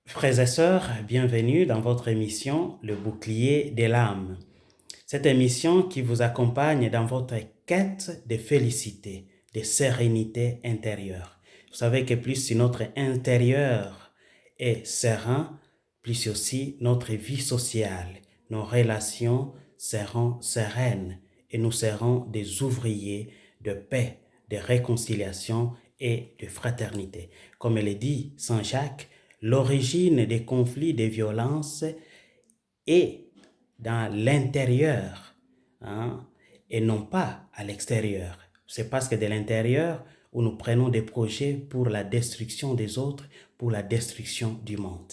Frères et sœurs, bienvenue dans votre émission Le bouclier de l'âme. Cette émission qui vous accompagne dans votre quête de félicité, de sérénité intérieure. Vous savez que plus notre intérieur est serein, plus aussi notre vie sociale, nos relations seront sereines et nous serons des ouvriers de paix, de réconciliation et de fraternité. Comme le dit Saint Jacques, l'origine des conflits, des violences est dans l'intérieur, hein, et non pas à l'extérieur. C'est parce que de l'intérieur où nous prenons des projets pour la destruction des autres, pour la destruction du monde.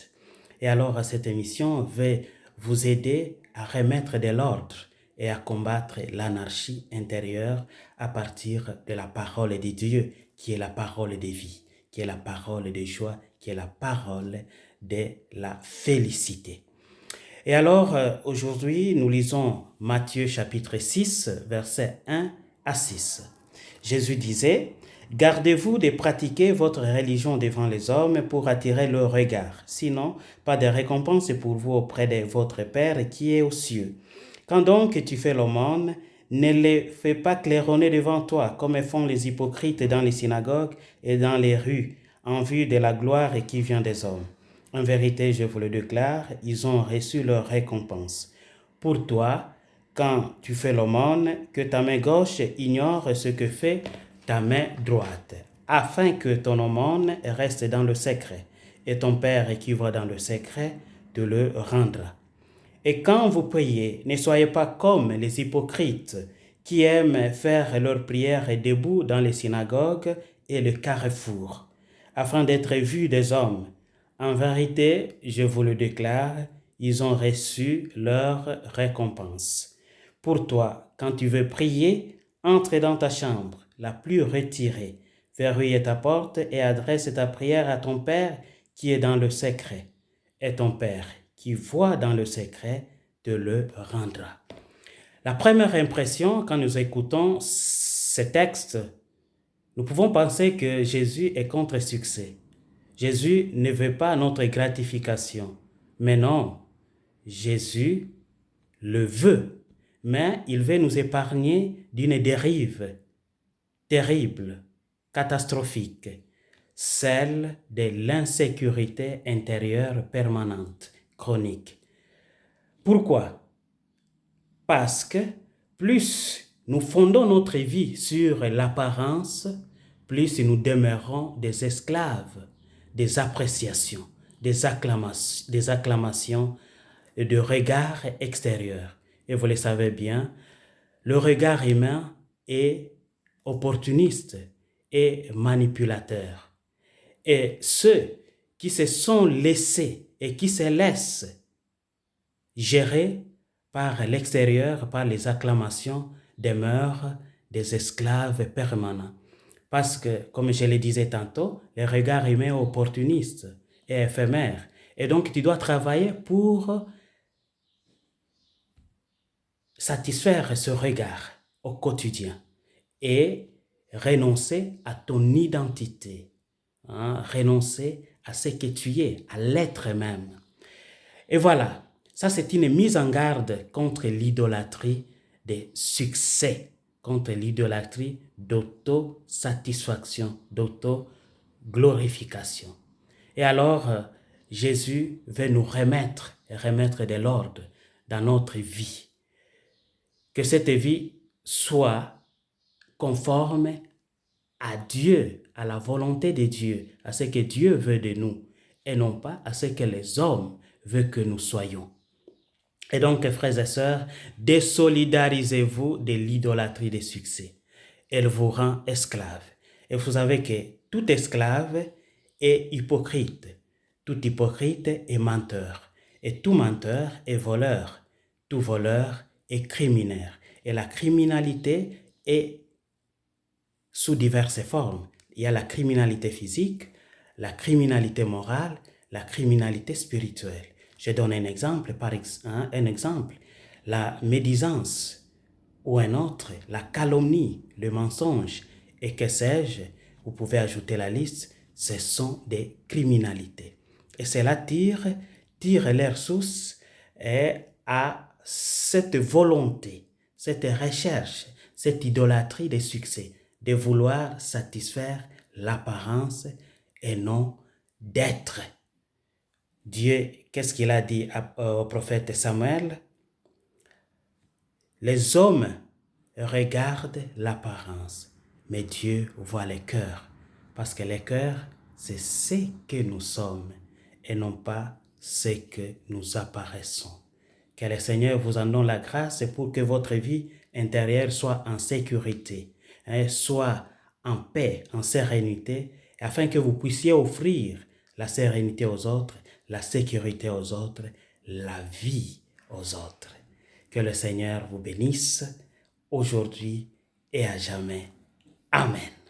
Et alors, cette émission va vous aider à remettre de l'ordre et à combattre l'anarchie intérieure à partir de la parole de Dieu, qui est la parole de vie, qui est la parole de joie, qui est la parole de la félicité. Et alors, aujourd'hui, nous lisons Matthieu chapitre 6, versets 1 à 6. Jésus disait, « Gardez-vous de pratiquer votre religion devant les hommes pour attirer leur regard. Sinon, pas de récompense pour vous auprès de votre Père qui est aux cieux. Quand donc tu fais l'aumône, ne les fais pas claironner devant toi, comme font les hypocrites dans les synagogues et dans les rues, en vue de la gloire qui vient des hommes. En vérité, je vous le déclare, ils ont reçu leur récompense. Pour toi, quand tu fais l'aumône, que ta main gauche ignore ce que fait ta main droite, afin que ton aumône reste dans le secret, et ton Père qui voit dans le secret te le rendra. Et quand vous priez, ne soyez pas comme les hypocrites qui aiment faire leurs prières debout dans les synagogues et le carrefour, afin d'être vus des hommes. En vérité, je vous le déclare, ils ont reçu leur récompense. Pour toi, quand tu veux prier, entre dans ta chambre, la plus retirée, verrouille ta porte et adresse ta prière à ton Père qui est dans le secret. Et ton Père qui voit dans le secret te le rendra. La première impression, quand nous écoutons ces textes, nous pouvons penser que Jésus est contre succès. Jésus ne veut pas notre gratification. Mais non, Jésus le veut. Mais il veut nous épargner d'une dérive terrible, catastrophique, celle de l'insécurité intérieure permanente, chronique. Pourquoi? Parce que plus nous fondons notre vie sur l'apparence, plus nous demeurons des esclaves, des appréciations, des acclamations et de regards extérieurs. Et vous le savez bien, le regard humain est opportuniste et manipulateur. Et ceux qui se sont laissés et qui se laissent gérer par l'extérieur, par les acclamations, demeurent des esclaves permanents. Parce que, comme je le disais tantôt, le regard humain est opportuniste et éphémère. Et donc, tu dois travailler pour satisfaire ce regard au quotidien et renoncer à ton identité, renoncer à ce que tu es, à l'être même. Et voilà, ça c'est une mise en garde contre l'idolâtrie des succès, contre l'idolâtrie d'auto-satisfaction, d'auto-glorification. Et alors, Jésus veut nous remettre de l'ordre dans notre vie. Que cette vie soit conforme à Dieu, à la volonté de Dieu, à ce que Dieu veut de nous, et non pas à ce que les hommes veulent que nous soyons. Et donc, frères et sœurs, désolidarisez-vous de l'idolâtrie des succès. Elle vous rend esclave. Et vous savez que tout esclave est hypocrite. Tout hypocrite est menteur. Et tout menteur est voleur. Tout voleur est criminel. Et la criminalité est sous diverses formes. Il y a la criminalité physique, la criminalité morale, la criminalité spirituelle. Je donne un exemple, la médisance, ou un autre, la calomnie, le mensonge, et que sais-je, vous pouvez ajouter la liste, ce sont des criminalités. Et cela tire leur source à cette volonté, cette recherche, cette idolâtrie de succès, de vouloir satisfaire l'apparence et non d'être. Dieu, qu'est-ce qu'il a dit au prophète Samuel? Les hommes regardent l'apparence, mais Dieu voit les cœurs, parce que les cœurs, c'est ce que nous sommes et non pas ce que nous apparaissons. Que le Seigneur vous en donne la grâce pour que votre vie intérieure soit en sécurité, soit en paix, en sérénité, afin que vous puissiez offrir la sérénité aux autres, la sécurité aux autres, la vie aux autres. Que le Seigneur vous bénisse aujourd'hui et à jamais. Amen.